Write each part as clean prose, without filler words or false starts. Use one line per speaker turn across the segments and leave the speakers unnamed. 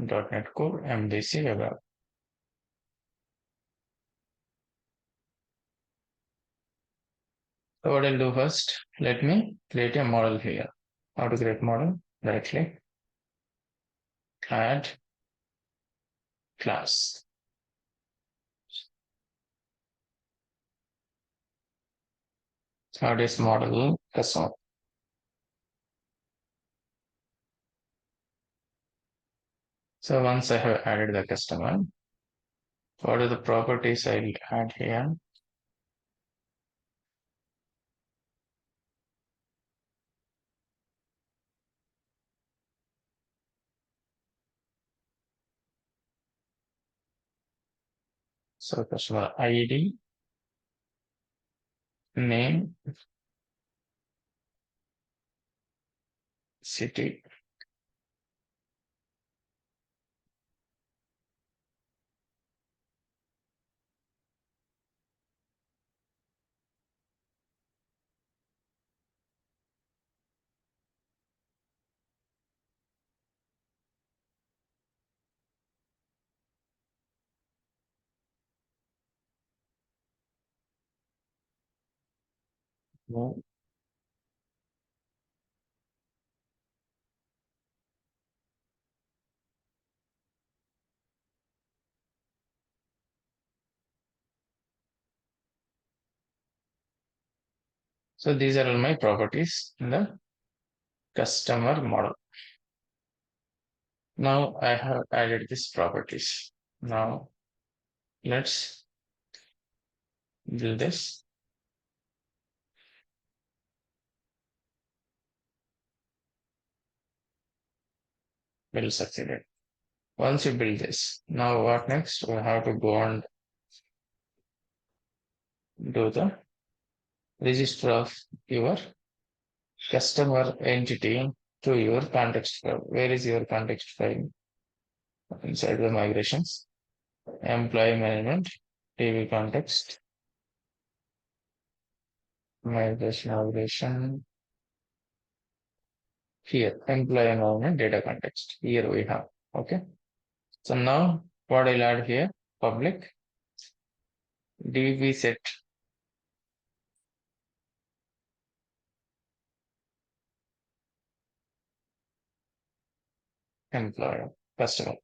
.NET Core MVC Web App. So what I'll do first, let me create a model here. How to create model? Right click, add class. Add this model customer. So once I have added the customer, what are the properties I'll add here? So customer ID, name, city, no. So these are all my properties in the customer model. Now I have added these properties. Now let's build this. Build succeeded. Once you build this, now what next? We have to go and do the register of your customer entity to your context file. Where is your context file? Inside the migrations, employee management, TV context, migration. Here, employee environment data context. Here we have. Okay. So now what I'll add here, public DB set employer customer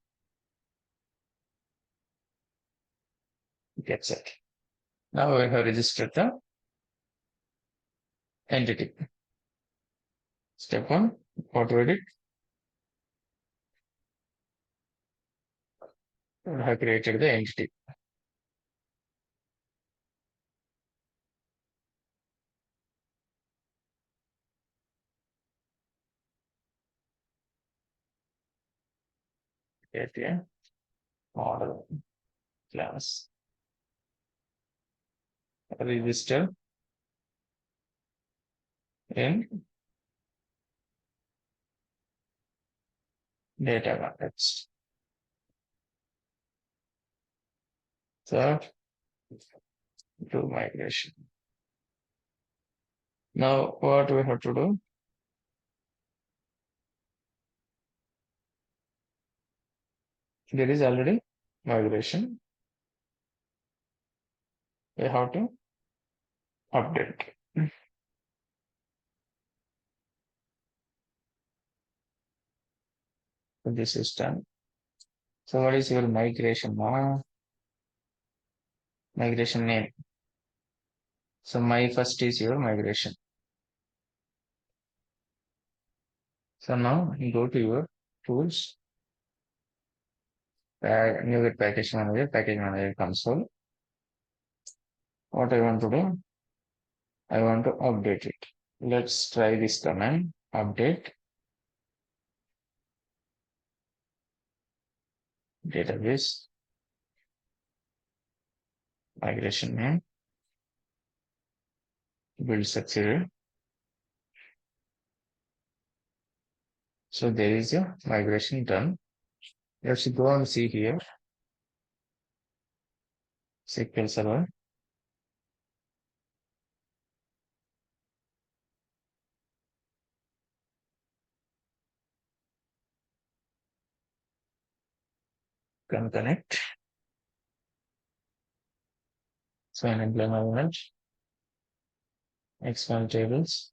gets it. Now we have registered the entity. Step one, what we did? We have created the entity. Create a model class. Register in data context. Third, do migration. Now what we have to do? There is already migration. We have to update. This is done. So what is your migration now? Migration name. So my first is your migration. So now you go to your tools, new get package manager console. What I want to do? I want to update it. Let's try this command, update database, migration name, build succeeded. So there is a migration done. Let's go and see here. SQL Server. can connect. So an employee management, expand tables.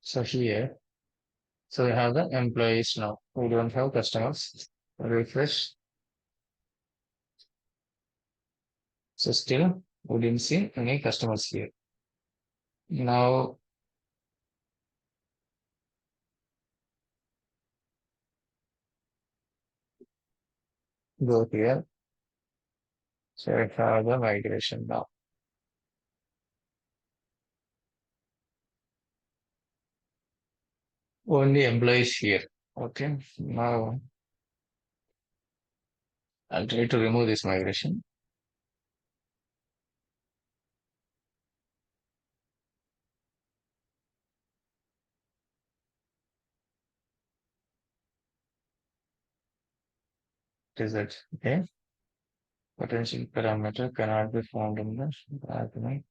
So here, so we have the employees now. We don't have customers. Refresh. So still, we didn't see any customers here. Now, go here. So I have the migration now. Only employees here. Okay. Now I'll try to remove this migration. Is that okay? Potential parameter cannot be found in the argument.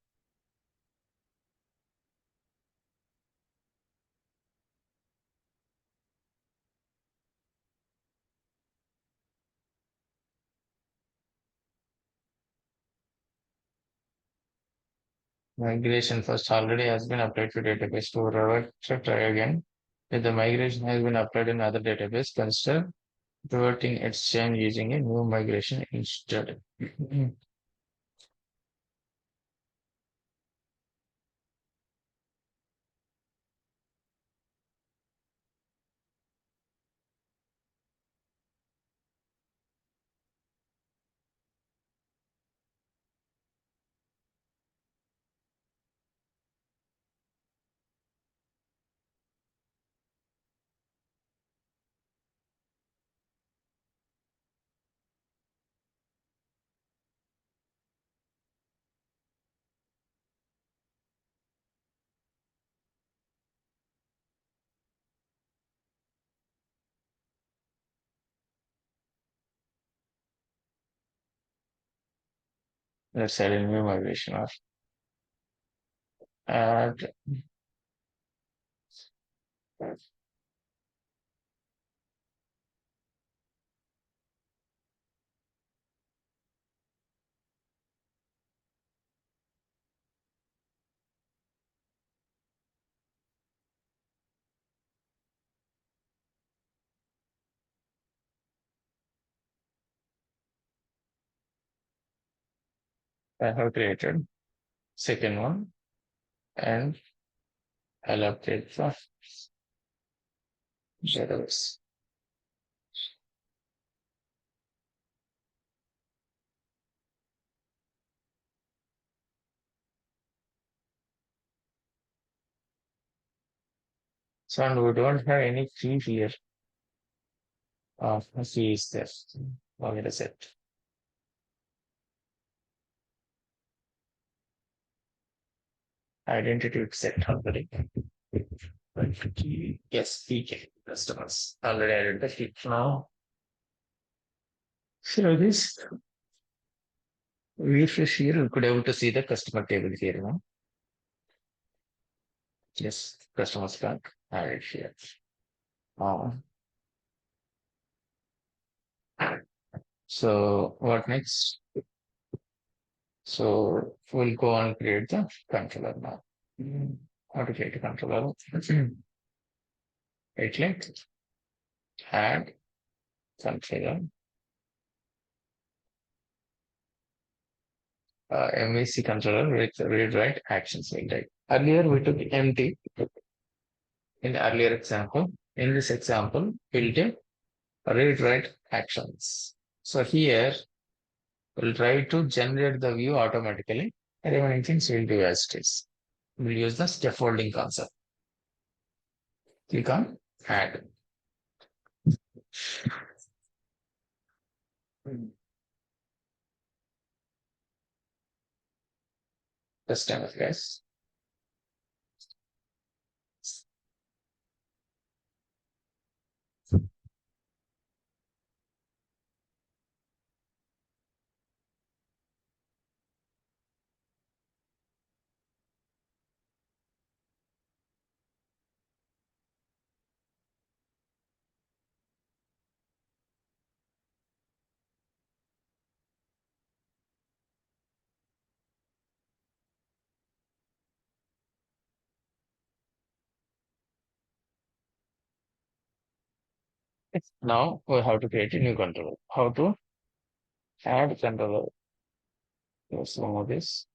Migration first already has been applied to database. To revert, to try again. If the migration has been applied in other database, consider reverting its change using a new migration instead. Let's add a new migration or add. I have created second one and I'll update for database. So and we don't have any key here. Key is there. What is it? Identity set already. Yes, PK customers already added the key. Now, so this refresh here, we could able to see the customer table here. No? Yes, customers bank added here. Um, so what next? So we'll go and create the controller now. How to create a controller? Right click, add controller, MVC controller with read write actions will type. Earlier we took empty in the earlier example. In this example, we'll do read write actions. So here we'll try to generate the view automatically. Remaining things we'll do as it is. We'll use the scaffolding concept. Click on add. This time, guys. Now we have to create a new controller. How to add controller? Here's some of this.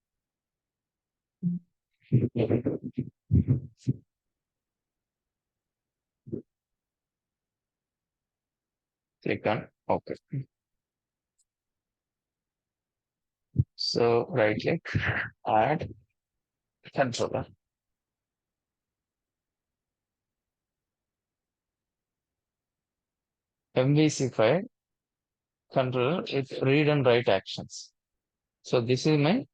Click on OK. So right click, add controller. MVC file controller with read and write actions. So this is my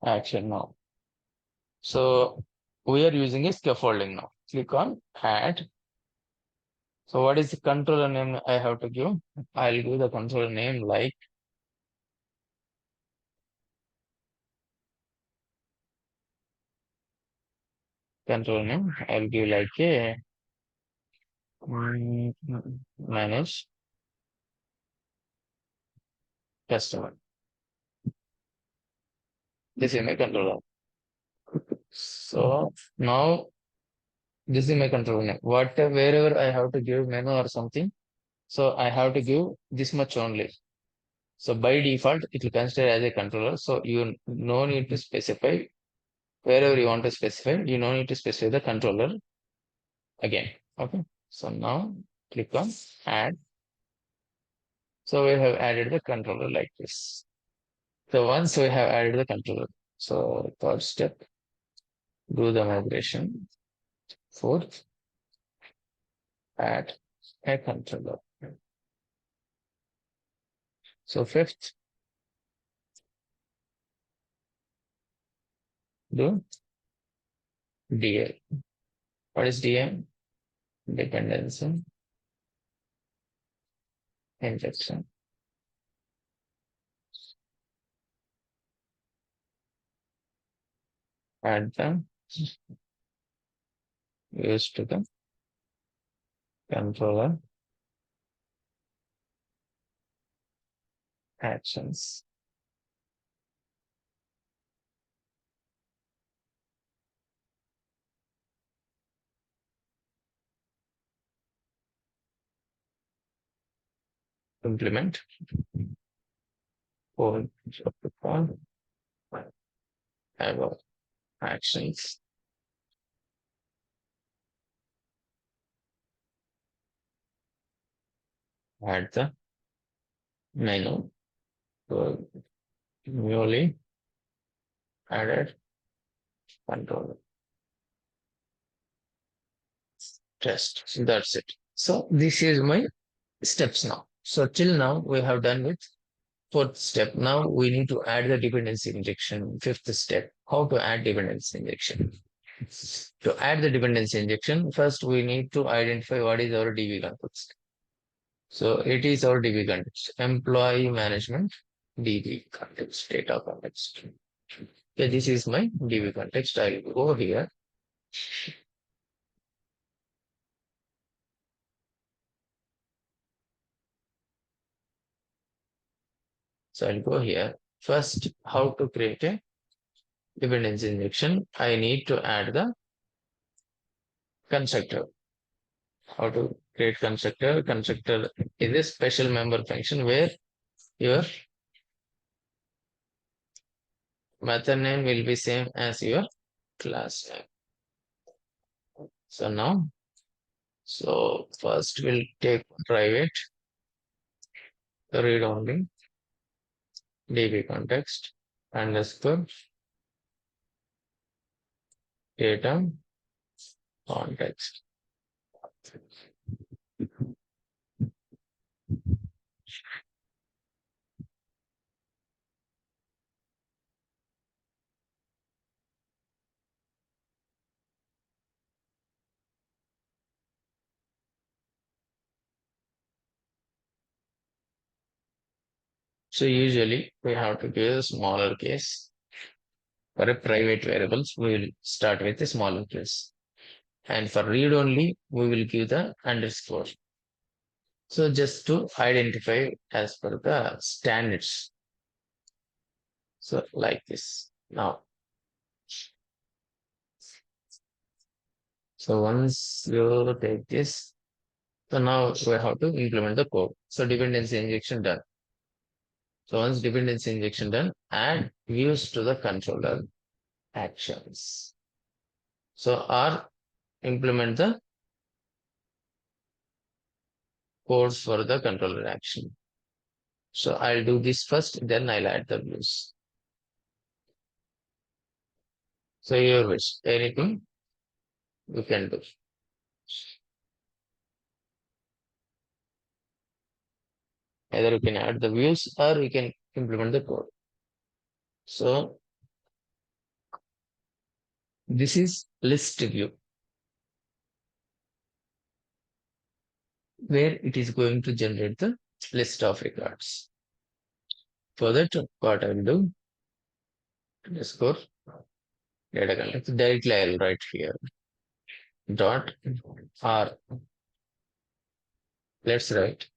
action now. So we are using a scaffolding now. Click on add. So what is the controller name I have to give? I'll give the controller name like controller name. I'll give like a manage customer. This is my controller. So now this is my controller name. Wherever I have to give menu or something, so I have to give this much only. So by default, it will consider as a controller. So you no need to specify wherever you want to specify. You no need to specify the controller again. Okay. So now click on add. So we have added the controller like this. So once we have added the controller, so third step, do the migration. Fourth, add a controller. So fifth, do DL. What is DM? Dependency injection. Add them used to the controller actions. Implement for the form. Have actions. Add the menu. So newly added controller test. So that's it. So this is my steps now. So till now we have done with fourth step. Now we need to add the dependency injection. Fifth step, how to add dependency injection. To add the dependency injection, first we need to identify what is our DB context. So it is our DB context, employee management DB context, data context. Okay, this is my DB context. I'll go here. So I'll go here. First, how to create a dependency injection. I need to add the constructor. How to create constructor? Constructor is a special member function where your method name will be same as your class name. So now, so first we'll take private read only DB context underscore data context. So usually we have to give a smaller case. For a private variables, we will start with a smaller case. And for read only, we will give the underscore. So just to identify as per the standards. So like this. Now, so once you take this, So now we have to implement the code. So dependency injection done. So once dependency injection done, add views to the controller actions. So R implement the codes for the controller action. So I'll do this first, then I'll add the views. So your wish, anything you can do. Either you can add the views or you can implement the code. So this is list view where it is going to generate the list of records. For that, what I will do, underscore data context, directly I will write here dot R. Let's write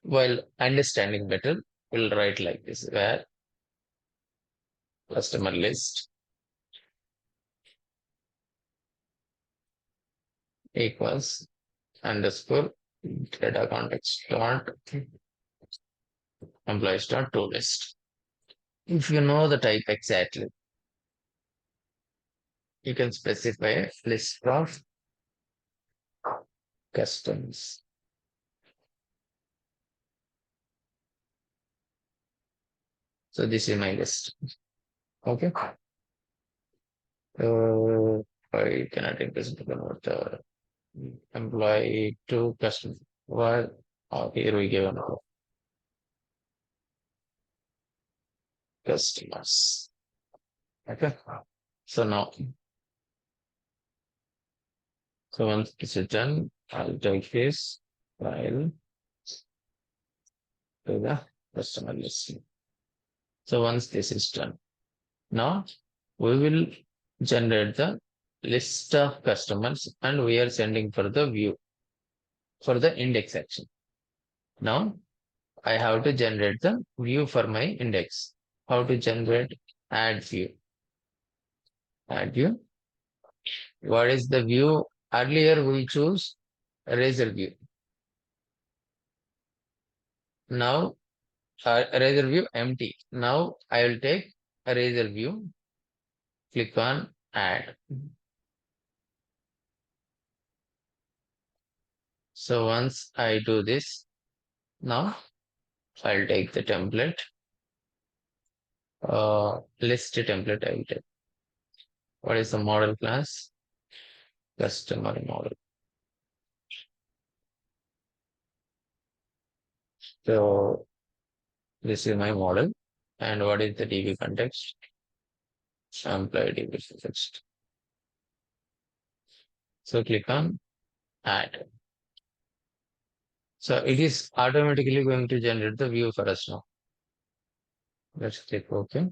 while understanding better, we'll write like this where customer list equals underscore data context dot employees dot to list. If you know the type exactly, you can specify list of customers. So this is my list. Okay. I cannot increase to convert employee to customer. Well, here we give another customers. Okay. So now, so once this is done, I'll take this file to the customer list. So once this is done, now we will generate the list of customers and we are sending for the view for the index action. Now I have to generate the view for my index. How to generate add view? Add view. What is the view? Earlier we choose eraser view. Now eraser view empty. Now I will take eraser view. Click on add. So once I do this, now I'll take the template. List template I will take. What is the model class? Customer model. So this is my model. And what is the DB context? Employee DB context. So click on add. So it is automatically going to generate the view for us now. Let's click OK.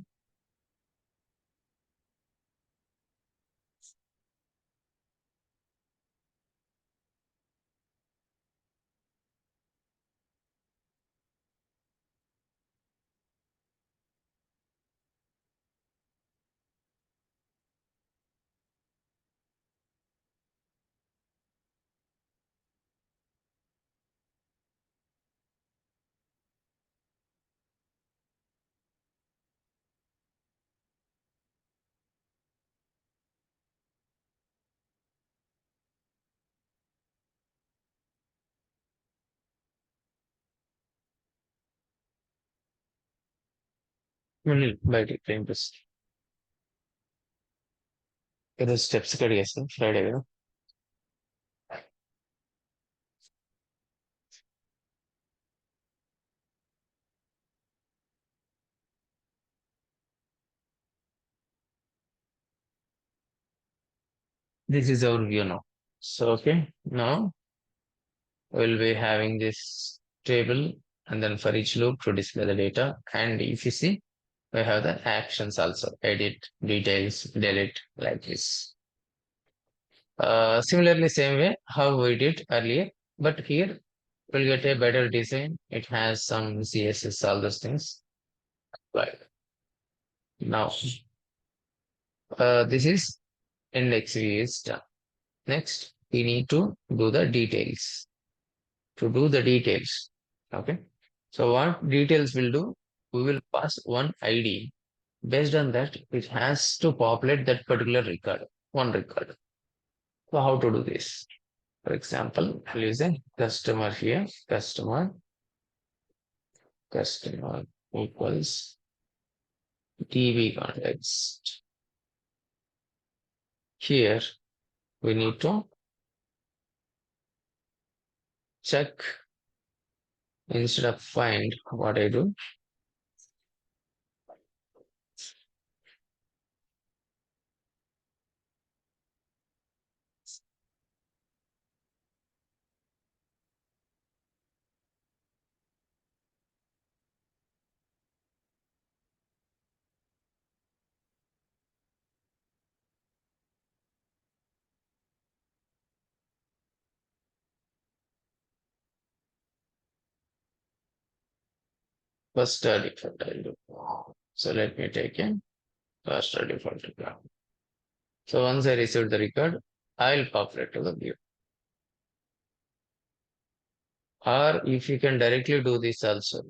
By declaring this. It steps Friday. This is our view now. So okay, now we'll be having this table and then for each loop to display the data. And if you see, we have the actions also, edit, details, delete, like this. Similarly, same way how we did earlier, but here we'll get a better design. It has some CSS, all those things. Right. Now, this is index view is done. Next, we need to do the details. to do the details. Okay. So what details will do? We will pass one ID. Based on that, it has to populate that particular record, one record. So how to do this? For example, I'll use a customer here, customer equals DB context. Here we need to check instead of find. What I do, first default I'll do. So let me take a first default record. So once I receive the record, I'll populate to the view. Or if you can directly do this also,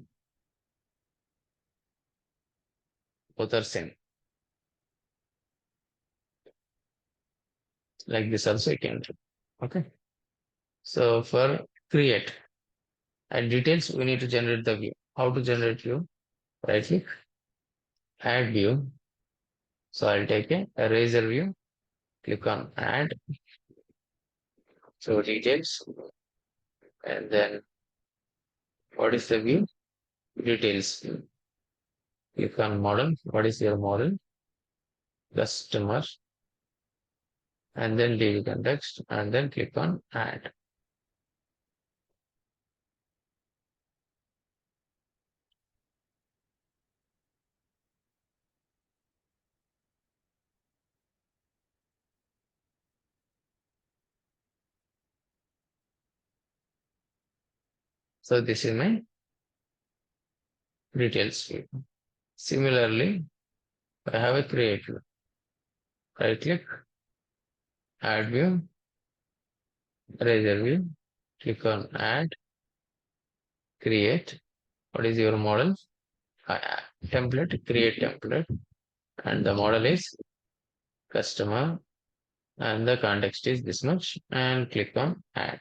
both are same. Like this also you can do. Okay. So for create and details, we need to generate the view. How to generate view? Right click, add view. So I'll take a eraser view, click on add. So details, and then what is the view? Details. Click on model. What is your model? Customer. And then DB context, and then click on add. So this is my details view. Similarly, I have a create view. Right click, add view, eraser view, click on add, create. What is your model? Template, create template. And the model is customer. And the context is this much. And click on add.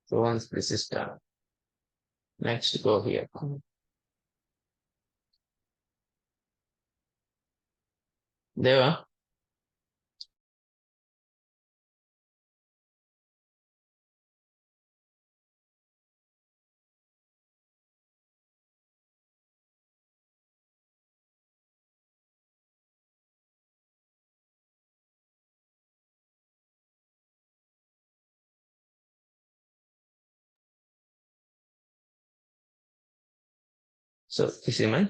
So once this is done, next go here. Deva, so this is my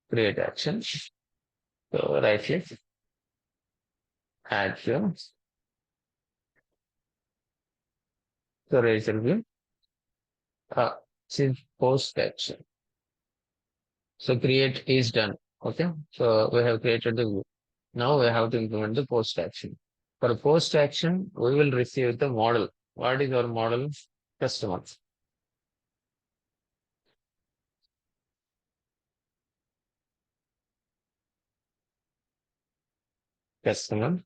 create action. So right click, add view. So eraser view. Since post action. So create is done. Okay. So we have created the view. Now we have to implement the post action. For post action, we will receive the model. What is our model? Customer. Customer.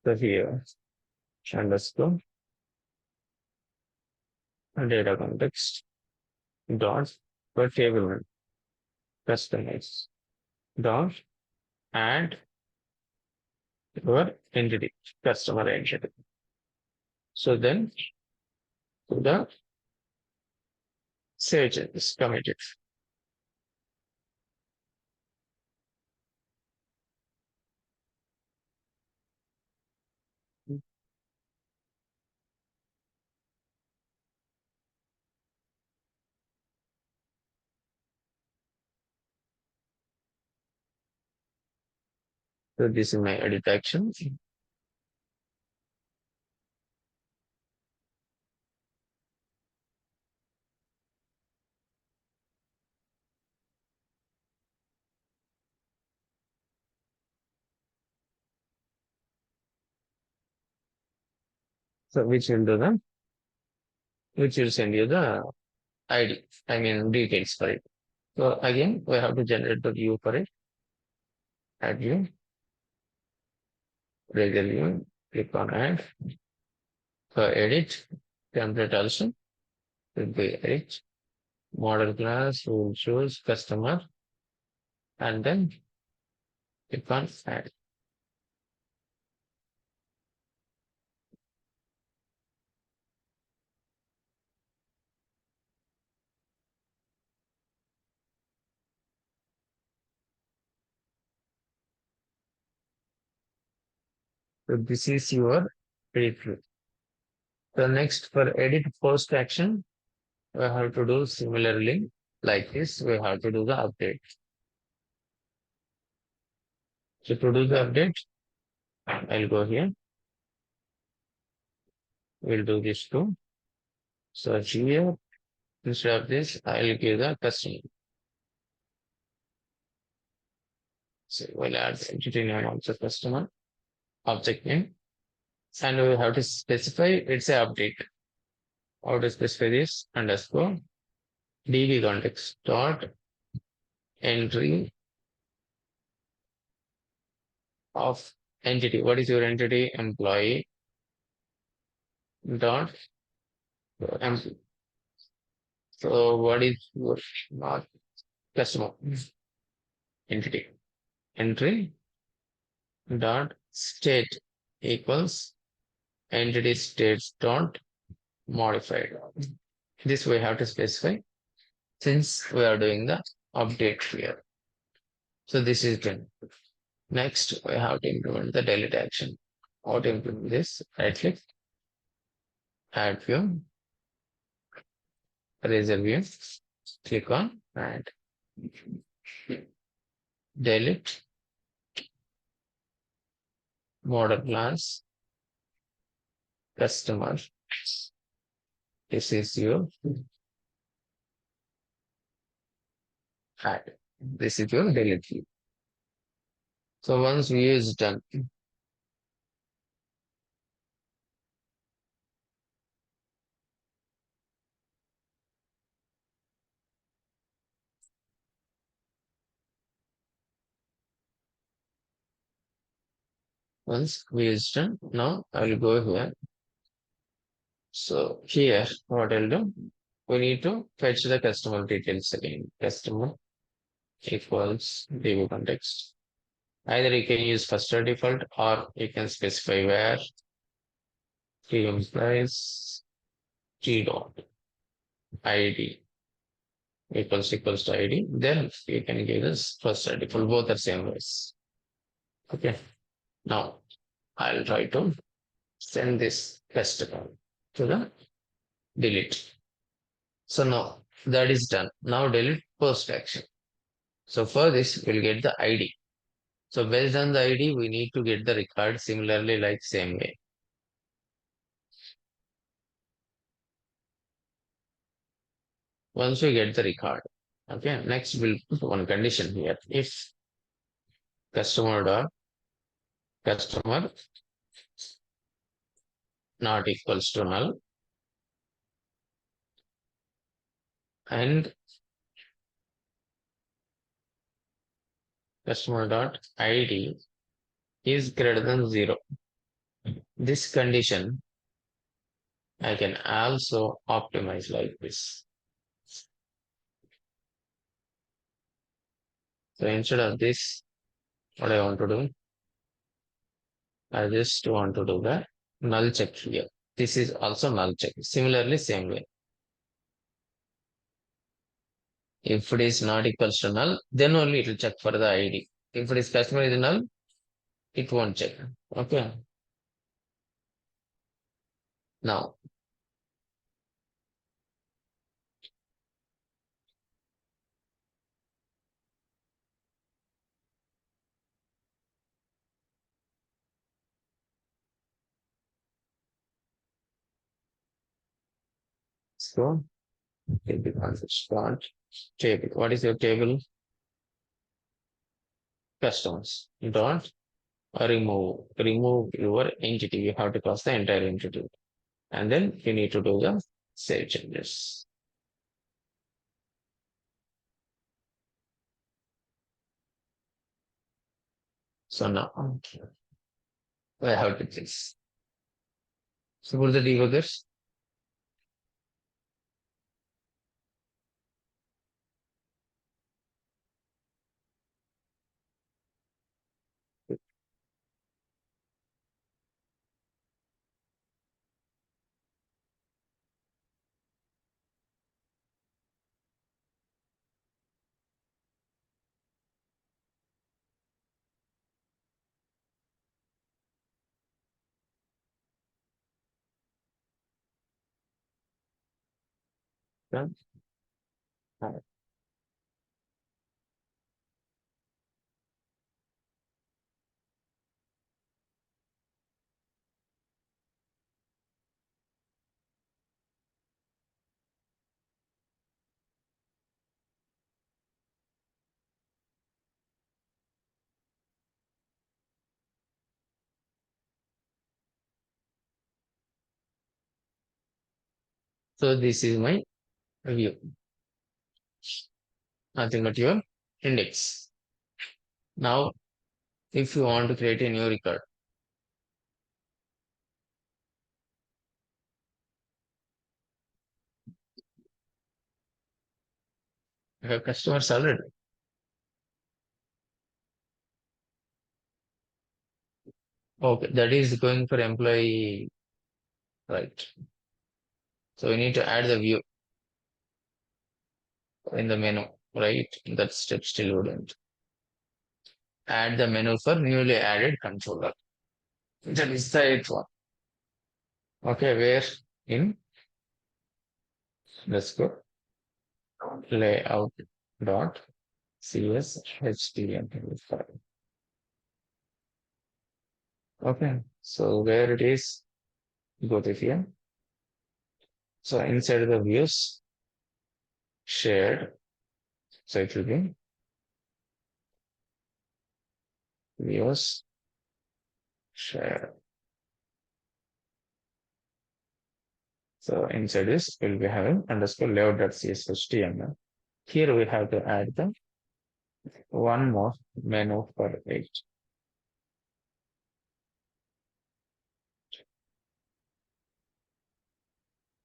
So here, underscore data context dot for table customers dot add your entity, customer entity. So then the save changes, commit it. So this is my edit action. So which will send you the ID, I mean details for it. So again, we have to generate the view for it. Add view, raise the view, click on add. So edit, template also will be edit. Model class, we will choose customer and then click on add. So this is your edit view. So next for edit post action, we have to do similarly like this. We have to do the update. So to do the update, I'll go here. We'll do this too. So here, instead of this, I'll give the customer. So we'll add entity name also customer, object name, and we have to specify it's a update. How to specify this underscore db context dot entry of entity. What is your entity? Employee dot employee. So what is your not customer entity? Entry dot state equals entity states dot modified. This we have to specify since we are doing the update here. So this is done. Next, we have to implement the delete action. How to implement this? Right click, add view, eraser view, click on add. Delete model class customer. This is your add. This is your delete view. So once view is done, once view is done, now I will go here. So here, what I'll do, we need to fetch the customer details again. Customer equals db context. Either you can use first or default, or you can specify where t implies t dot id equals to id. Then you can give this first or default. Both are same ways. Okay. Now I'll try to send this customer to the delete. So now that is done. Now delete post action. So for this, we'll get the ID. So based on the ID, we need to get the record similarly like same way. Once we get the record, okay, next we'll put one condition here. If customer dot customer not equals to null and customer dot ID is greater than 0. This condition I can also optimize like this. So instead of this, what I want to do, I just want to do the null check here. This is also null check. Similarly, same way. If it is not equals to null, then only it will check for the ID. If it is customer is null, it won't check. Okay. Now, so table start table. What is your table? Customers. Don't remove your entity. You have to cross the entire entity. And then you need to do the save changes. So now I have to fix. So put the debuggers. Done. So this is my view. Nothing but your index. Now, if you want to create a new record, you have customers already. Okay, that is going for employee, right? So we need to add the view in the menu, right? That step still wouldn't. Add the menu for newly added controller. That is the eighth one. Okay, where in let's go layout dot cs html file. Okay, so where it is, go to here. So inside the views, shared. So it will be views, share. So inside this, we'll be having underscore layout.cshtml. Here we have to add the one more menu for each.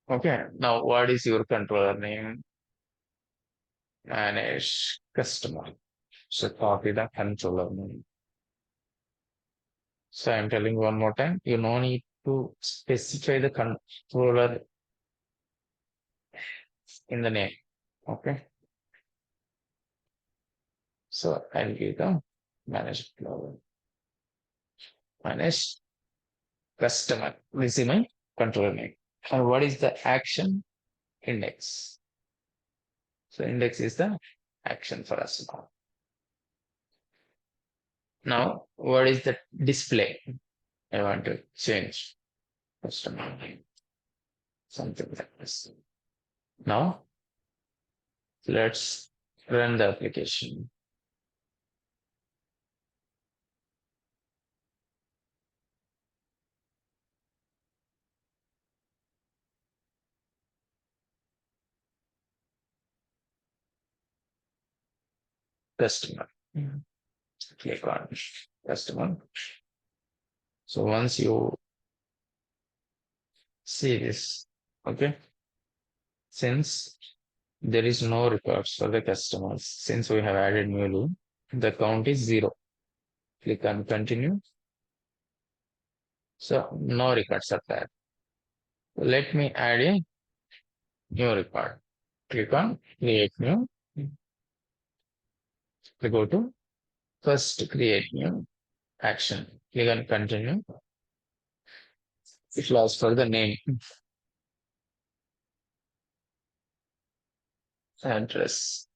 Okay, now what is your controller name? Manage customer. So copy the controller name. So I'm telling one more time, you no need to specify the controller in the name. Okay. So I'll give the manage manage customer. This is my controller name. And what is the action? Index. So index is the action for us now. Now, what is the display? I want to change customer name. Something like this. Now, let's run the application. Customer. Click on customer. So once you see this, okay, since there is no records for the customers, since we have added newly, the count is 0. Click on continue. So no records are there. Let me add a new record. Click on create new. We go to first create new action. Click on continue. It will ask for the name, address.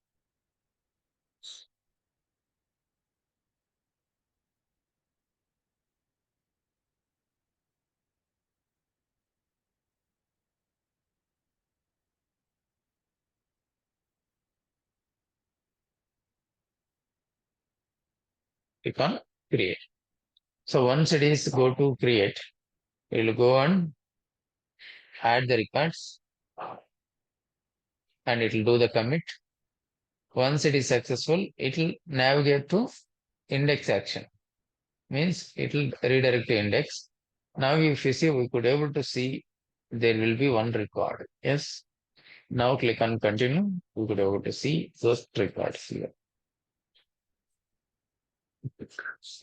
Click on create. So once it is go to create, it will go and add the records and it will do the commit. Once it is successful, it will navigate to index action. Means it will redirect to index. Now if you see, we could able to see there will be one record. Yes. Now click on continue. We could able to see those records here.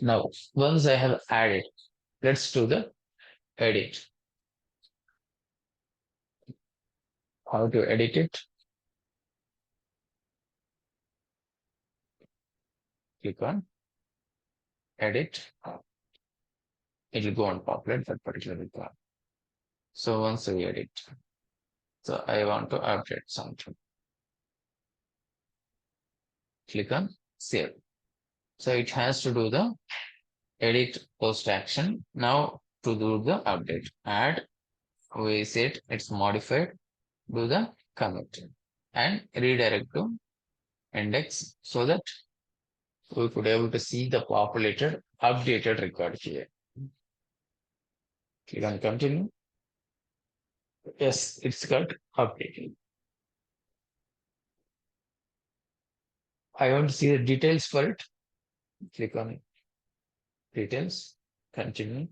Now, once I have added, let's do the edit. How to edit it? Click on edit. It will go and populate that particular record. So once we edit, so I want to update something. Click on save. So it has to do the edit post action. Now to do the update, add, we set it's modified, do the commit and redirect to index so that we could able to see the populated updated record here. Click on continue. Yes, it's got updated. I want to see the details for it. Click on details, continue.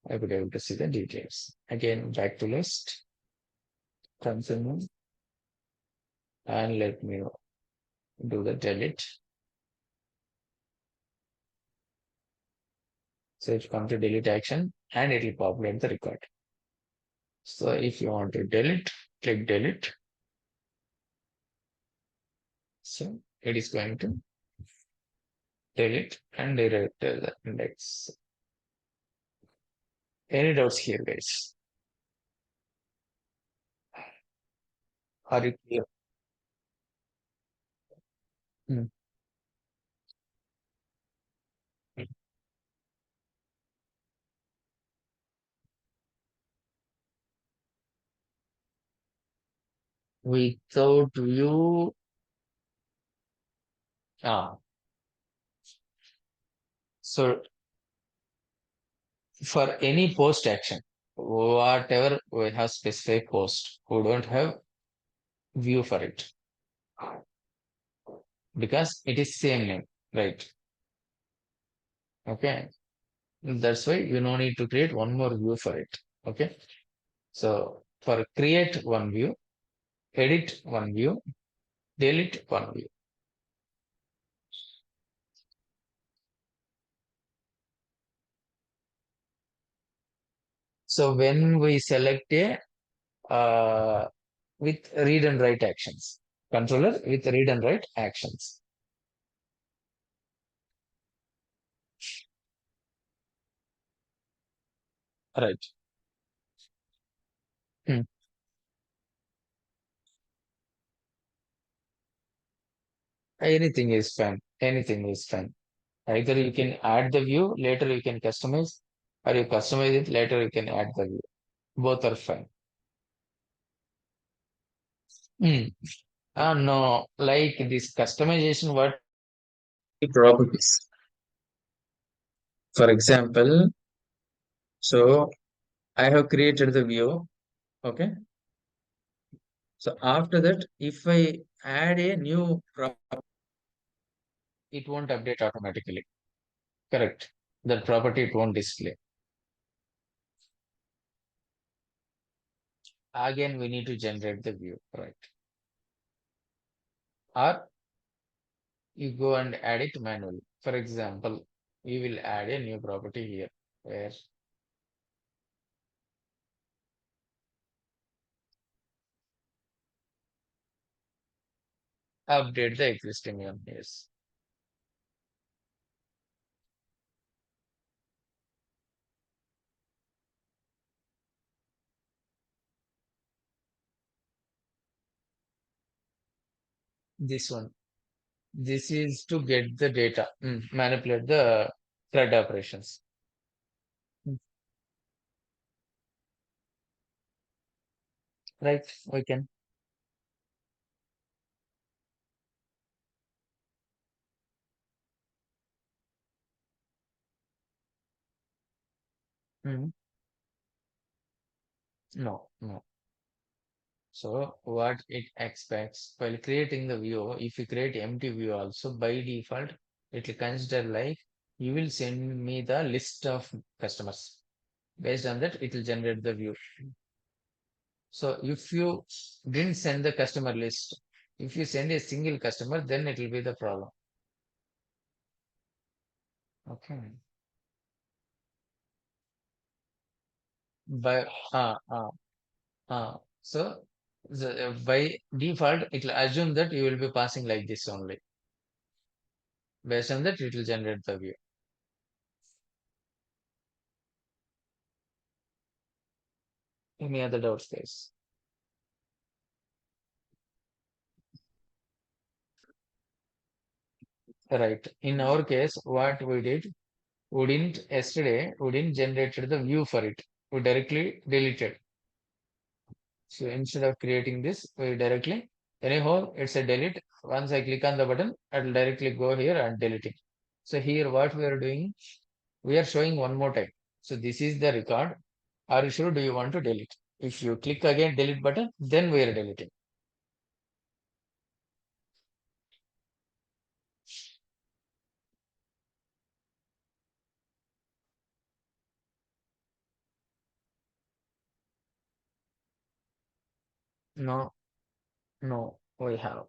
I would be able to see the details. Again, back to list, continue, and let me do the delete. So it comes to delete action and it will populate the record. So if you want to delete, click delete. So it is going to delete and redirect the index. Any doubts here, guys? Are you clear? Hmm. Without view, so for any post action, whatever we have specific post, we don't have view for it because it is same name, right? Okay. That's why you no need to create one more view for it. Okay. So for create one view, edit one view, delete one view. So when we select a with read and write actions, controller with read and write actions, right? Hmm. Anything is fine. Anything is fine. Either you can add the view, later you can customize, or you customize it, later you can add the view. Both are fine. Hmm. No, like this customization, what properties. For example, so I have created the view. Okay. So after that, if I add a new property, it won't update automatically. Correct. That property it won't display. Again, we need to generate the view, right? Or you go and add it manually. For example, we will add a new property here where update the existing one. Yes. This one. This is to get the data, manipulate the CRUD operations. Mm, Right? We can. mm, No, no. So what it expects while creating the view, if you create empty view also by default, it will consider like you will send me the list of customers. Based on that, it will generate the view. So if you didn't send the customer list, if you send a single customer, then it will be the problem. Okay. By so by default, it will assume that you will be passing like this only. Based on that, it will generate the view. Any other doubts, guys? Right. In our case, what we did, we didn't generate the view for it. We directly deleted. So instead of creating this, we directly, anyhow, it's a delete. Once I click on the button, I will directly go here and delete it. So here, what we are doing, we are showing one more time. So this is the record. Are you sure? Do you want to delete? If you click again delete button, then we are deleting. No, no, we have.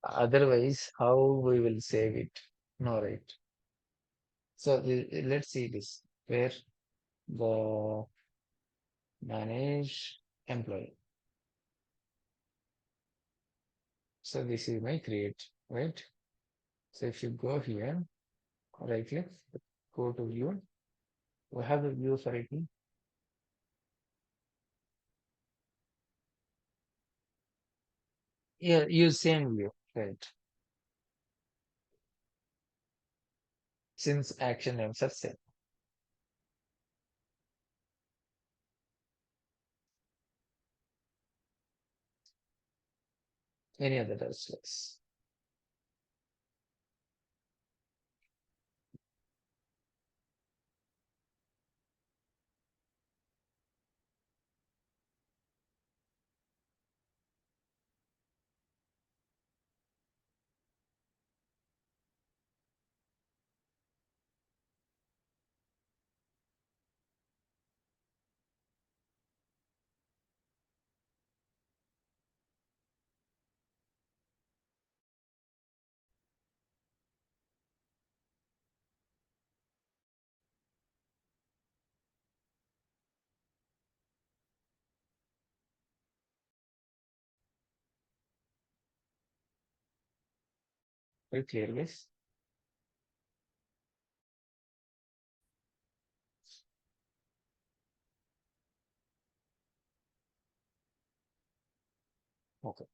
Otherwise, how we will save it? No, right. So let's see this where the manage employee. So this is my create, right? So if you go here, right click, go to view. We have the view for it. Yeah, use same view, right? Since action names are same. Any other does. Very clear, guys. Okay.